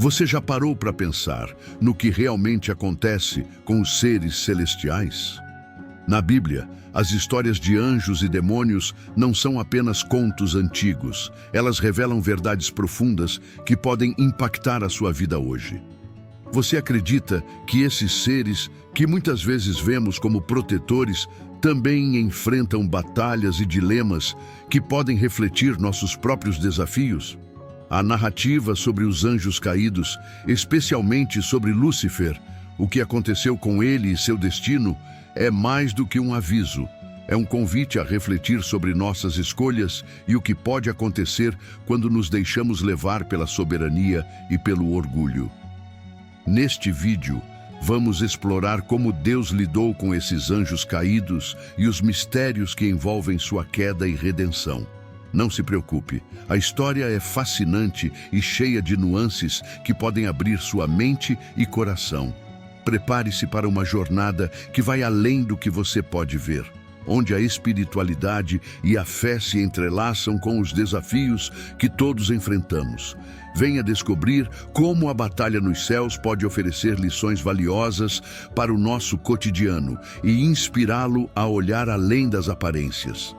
Você já parou para pensar no que realmente acontece com os seres celestiais? Na Bíblia, as histórias de anjos e demônios não são apenas contos antigos. Elas revelam verdades profundas que podem impactar a sua vida hoje. Você acredita que esses seres, que muitas vezes vemos como protetores, também enfrentam batalhas e dilemas que podem refletir nossos próprios desafios? A narrativa sobre os anjos caídos, especialmente sobre Lúcifer, o que aconteceu com ele e seu destino, é mais do que um aviso. É um convite a refletir sobre nossas escolhas e o que pode acontecer quando nos deixamos levar pela soberania e pelo orgulho. Neste vídeo, vamos explorar como Deus lidou com esses anjos caídos e os mistérios que envolvem sua queda e redenção. Não se preocupe, a história é fascinante e cheia de nuances que podem abrir sua mente e coração. Prepare-se para uma jornada que vai além do que você pode ver, onde a espiritualidade e a fé se entrelaçam com os desafios que todos enfrentamos. Venha descobrir como a batalha nos céus pode oferecer lições valiosas para o nosso cotidiano e inspirá-lo a olhar além das aparências.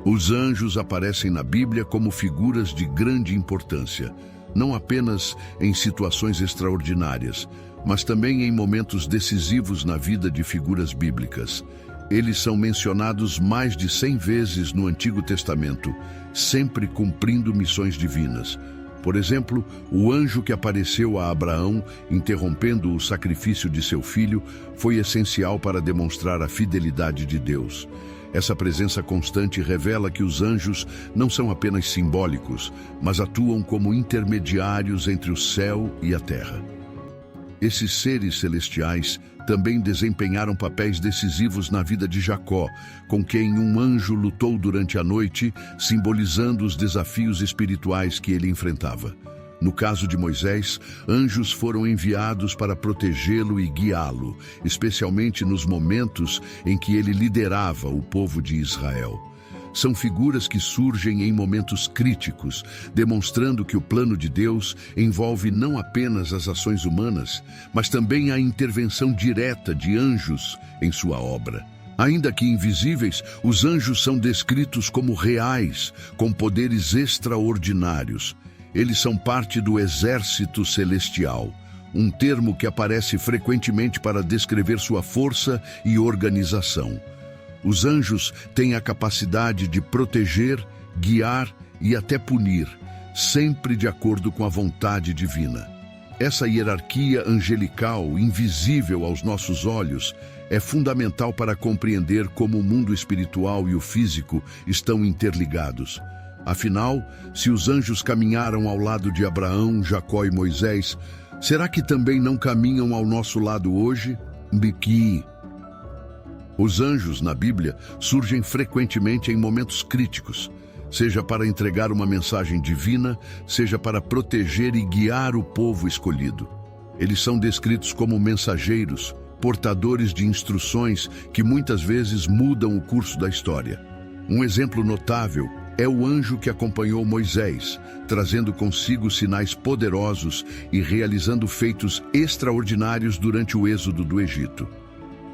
Os anjos aparecem na Bíblia como figuras de grande importância, não apenas em situações extraordinárias, mas também em momentos decisivos na vida de figuras bíblicas. Eles são mencionados mais de 100 vezes no Antigo Testamento, sempre cumprindo missões divinas. Por exemplo, o anjo que apareceu a Abraão, interrompendo o sacrifício de seu filho, foi essencial para demonstrar a fidelidade de Deus. Essa presença constante revela que os anjos não são apenas simbólicos, mas atuam como intermediários entre o céu e a terra. Esses seres celestiais também desempenharam papéis decisivos na vida de Jacó, com quem um anjo lutou durante a noite, simbolizando os desafios espirituais que ele enfrentava. No caso de Moisés, anjos foram enviados para protegê-lo e guiá-lo, especialmente nos momentos em que ele liderava o povo de Israel. São figuras que surgem em momentos críticos, demonstrando que o plano de Deus envolve não apenas as ações humanas, mas também a intervenção direta de anjos em sua obra. Ainda que invisíveis, os anjos são descritos como reais, com poderes extraordinários. Eles são parte do exército celestial, um termo que aparece frequentemente para descrever sua força e organização. Os anjos têm a capacidade de proteger, guiar e até punir, sempre de acordo com a vontade divina. Essa hierarquia angelical, invisível aos nossos olhos, é fundamental para compreender como o mundo espiritual e o físico estão interligados. Afinal, se os anjos caminharam ao lado de Abraão, Jacó e Moisés, será que também não caminham ao nosso lado hoje? Os anjos, na Bíblia, surgem frequentemente em momentos críticos, seja para entregar uma mensagem divina, seja para proteger e guiar o povo escolhido. Eles são descritos como mensageiros, portadores de instruções que muitas vezes mudam o curso da história. Um exemplo notável é o anjo que acompanhou Moisés, trazendo consigo sinais poderosos e realizando feitos extraordinários durante o êxodo do Egito.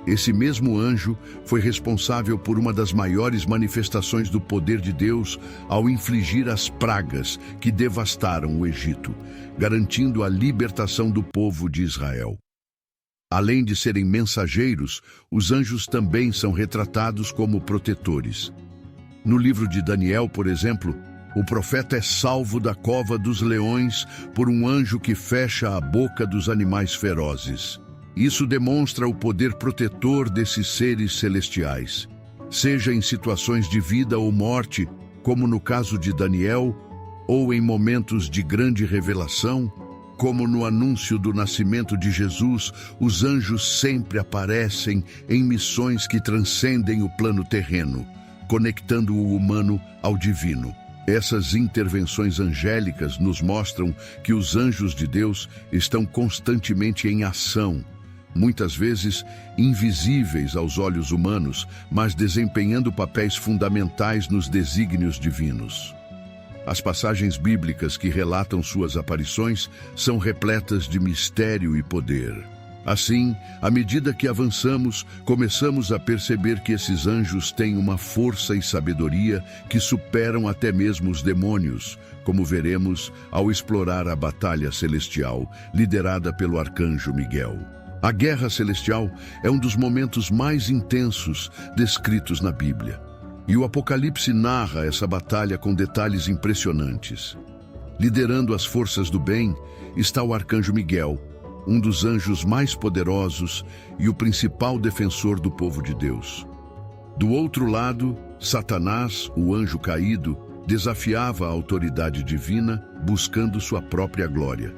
Esse mesmo anjo foi responsável por uma das maiores manifestações do poder de Deus ao infligir as pragas que devastaram o Egito, garantindo a libertação do povo de Israel. Além de serem mensageiros, os anjos também são retratados como protetores. No livro de Daniel, por exemplo, o profeta é salvo da cova dos leões por um anjo que fecha a boca dos animais ferozes. Isso demonstra o poder protetor desses seres celestiais, seja em situações de vida ou morte, como no caso de Daniel, ou em momentos de grande revelação, como no anúncio do nascimento de Jesus. Os anjos sempre aparecem em missões que transcendem o plano terreno, conectando o humano ao divino. Essas intervenções angélicas nos mostram que os anjos de Deus estão constantemente em ação, muitas vezes invisíveis aos olhos humanos, mas desempenhando papéis fundamentais nos desígnios divinos. As passagens bíblicas que relatam suas aparições são repletas de mistério e poder. Assim, à medida que avançamos, começamos a perceber que esses anjos têm uma força e sabedoria que superam até mesmo os demônios, como veremos ao explorar a batalha celestial, liderada pelo arcanjo Miguel. A guerra celestial é um dos momentos mais intensos descritos na Bíblia. E o Apocalipse narra essa batalha com detalhes impressionantes. Liderando as forças do bem está o arcanjo Miguel, um dos anjos mais poderosos e o principal defensor do povo de Deus. Do outro lado, Satanás, o anjo caído, desafiava a autoridade divina, buscando sua própria glória.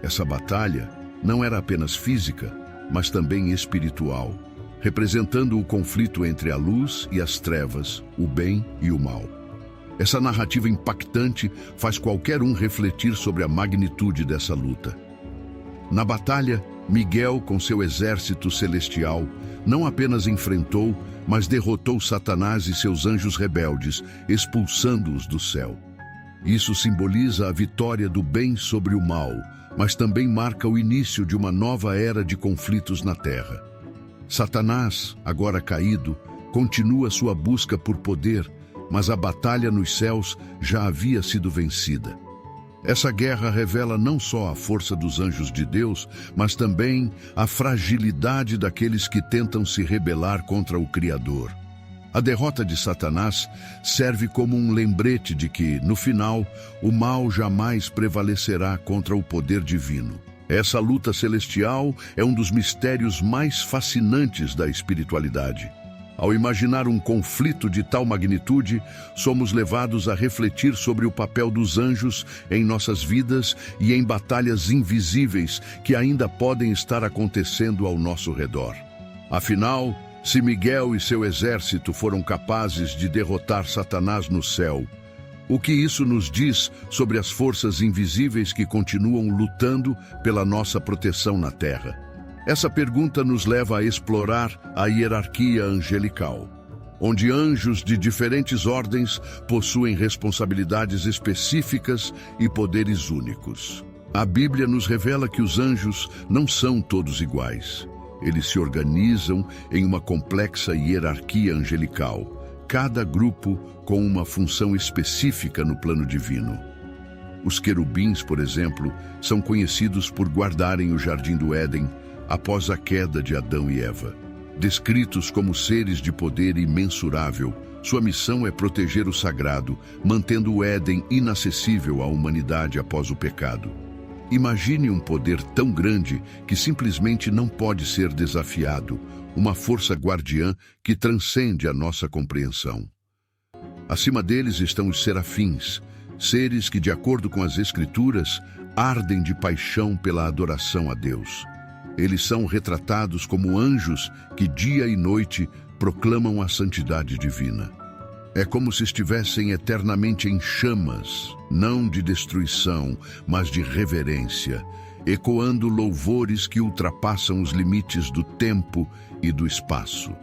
Essa batalha não era apenas física, mas também espiritual, representando o conflito entre a luz e as trevas, o bem e o mal. Essa narrativa impactante faz qualquer um refletir sobre a magnitude dessa luta. Na batalha, Miguel, com seu exército celestial, não apenas enfrentou, mas derrotou Satanás e seus anjos rebeldes, expulsando-os do céu. Isso simboliza a vitória do bem sobre o mal, mas também marca o início de uma nova era de conflitos na terra. Satanás, agora caído, continua sua busca por poder, mas a batalha nos céus já havia sido vencida. Essa guerra revela não só a força dos anjos de Deus, mas também a fragilidade daqueles que tentam se rebelar contra o Criador. A derrota de Satanás serve como um lembrete de que, no final, o mal jamais prevalecerá contra o poder divino. Essa luta celestial é um dos mistérios mais fascinantes da espiritualidade. Ao imaginar um conflito de tal magnitude, somos levados a refletir sobre o papel dos anjos em nossas vidas e em batalhas invisíveis que ainda podem estar acontecendo ao nosso redor. Afinal, se Miguel e seu exército foram capazes de derrotar Satanás no céu, o que isso nos diz sobre as forças invisíveis que continuam lutando pela nossa proteção na terra? Essa pergunta nos leva a explorar a hierarquia angelical, onde anjos de diferentes ordens possuem responsabilidades específicas e poderes únicos. A Bíblia nos revela que os anjos não são todos iguais. Eles se organizam em uma complexa hierarquia angelical, cada grupo com uma função específica no plano divino. Os querubins, por exemplo, são conhecidos por guardarem o jardim do Éden após a queda de Adão e Eva. Descritos como seres de poder imensurável, sua missão é proteger o sagrado, mantendo o Éden inacessível à humanidade após o pecado. Imagine um poder tão grande que simplesmente não pode ser desafiado, uma força guardiã que transcende a nossa compreensão. Acima deles estão os serafins, seres que, de acordo com as Escrituras, ardem de paixão pela adoração a Deus. Eles são retratados como anjos que dia e noite proclamam a santidade divina. É como se estivessem eternamente em chamas, não de destruição, mas de reverência, ecoando louvores que ultrapassam os limites do tempo e do espaço.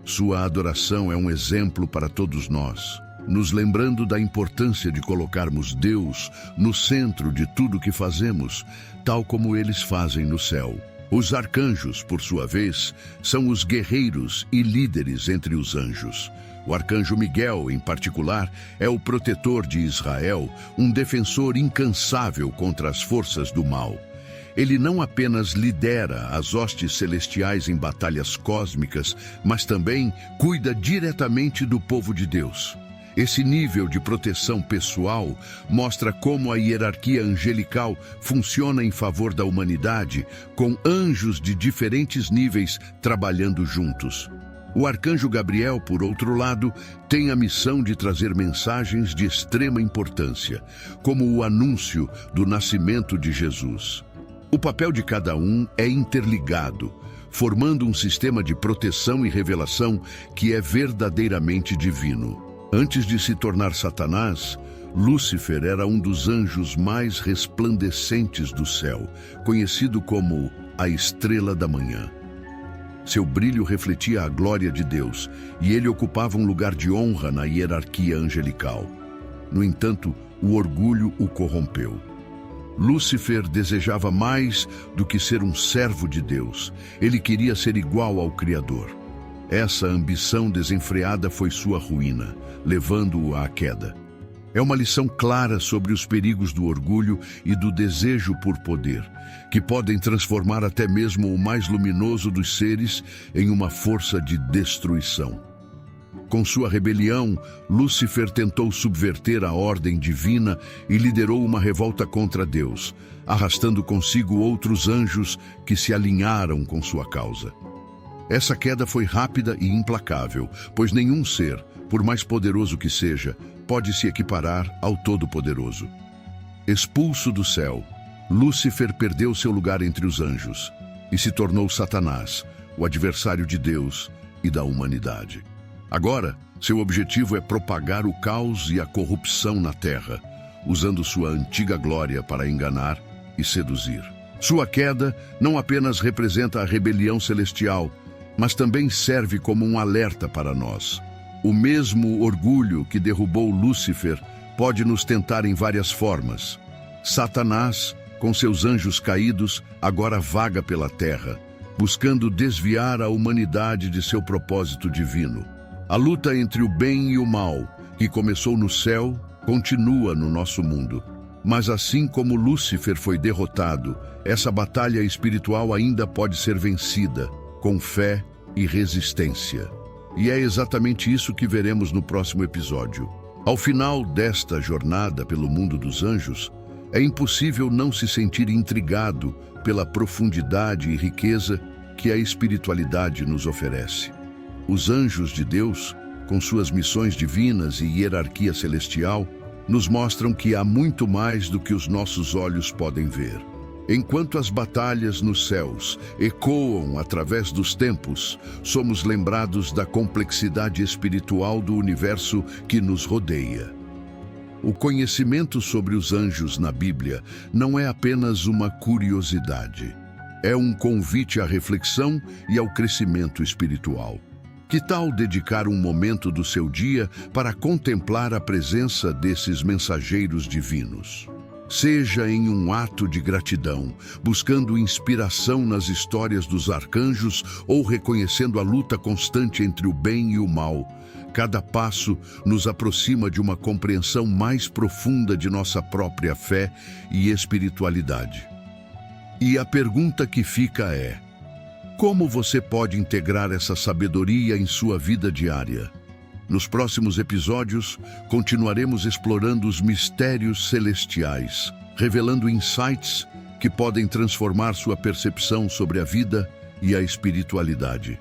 Sua adoração é um exemplo para todos nós, nos lembrando da importância de colocarmos Deus no centro de tudo que fazemos, tal como eles fazem no céu. Os arcanjos, por sua vez, são os guerreiros e líderes entre os anjos. O arcanjo Miguel, em particular, é o protetor de Israel, um defensor incansável contra as forças do mal. Ele não apenas lidera as hostes celestiais em batalhas cósmicas, mas também cuida diretamente do povo de Deus. Esse nível de proteção pessoal mostra como a hierarquia angelical funciona em favor da humanidade, com anjos de diferentes níveis trabalhando juntos. O arcanjo Gabriel, por outro lado, tem a missão de trazer mensagens de extrema importância, como o anúncio do nascimento de Jesus. O papel de cada um é interligado, formando um sistema de proteção e revelação que é verdadeiramente divino. Antes de se tornar Satanás, Lúcifer era um dos anjos mais resplandecentes do céu, conhecido como a estrela da manhã. Seu brilho refletia a glória de Deus, e ele ocupava um lugar de honra na hierarquia angelical. No entanto, o orgulho o corrompeu. Lúcifer desejava mais do que ser um servo de Deus. Ele queria ser igual ao Criador. Essa ambição desenfreada foi sua ruína, levando-o à queda. É uma lição clara sobre os perigos do orgulho e do desejo por poder, que podem transformar até mesmo o mais luminoso dos seres em uma força de destruição. Com sua rebelião, Lúcifer tentou subverter a ordem divina e liderou uma revolta contra Deus, arrastando consigo outros anjos que se alinharam com sua causa. Essa queda foi rápida e implacável, pois nenhum ser, por mais poderoso que seja, pode se equiparar ao Todo-Poderoso. Expulso do céu, Lúcifer perdeu seu lugar entre os anjos e se tornou Satanás, o adversário de Deus e da humanidade. Agora, seu objetivo é propagar o caos e a corrupção na terra, usando sua antiga glória para enganar e seduzir. Sua queda não apenas representa a rebelião celestial, mas também serve como um alerta para nós. O mesmo orgulho que derrubou Lúcifer pode nos tentar em várias formas. Satanás, com seus anjos caídos, agora vaga pela terra, buscando desviar a humanidade de seu propósito divino. A luta entre o bem e o mal, que começou no céu, continua no nosso mundo. Mas assim como Lúcifer foi derrotado, essa batalha espiritual ainda pode ser vencida, com fé e resistência. E é exatamente isso que veremos no próximo episódio. Ao final desta jornada pelo mundo dos anjos, é impossível não se sentir intrigado pela profundidade e riqueza que a espiritualidade nos oferece. Os anjos de Deus, com suas missões divinas e hierarquia celestial, nos mostram que há muito mais do que os nossos olhos podem ver. Enquanto as batalhas nos céus ecoam através dos tempos, somos lembrados da complexidade espiritual do universo que nos rodeia. O conhecimento sobre os anjos na Bíblia não é apenas uma curiosidade. É um convite à reflexão e ao crescimento espiritual. Que tal dedicar um momento do seu dia para contemplar a presença desses mensageiros divinos? Seja em um ato de gratidão, buscando inspiração nas histórias dos arcanjos ou reconhecendo a luta constante entre o bem e o mal, cada passo nos aproxima de uma compreensão mais profunda de nossa própria fé e espiritualidade. E a pergunta que fica é: como você pode integrar essa sabedoria em sua vida diária? Nos próximos episódios, continuaremos explorando os mistérios celestiais, revelando insights que podem transformar sua percepção sobre a vida e a espiritualidade.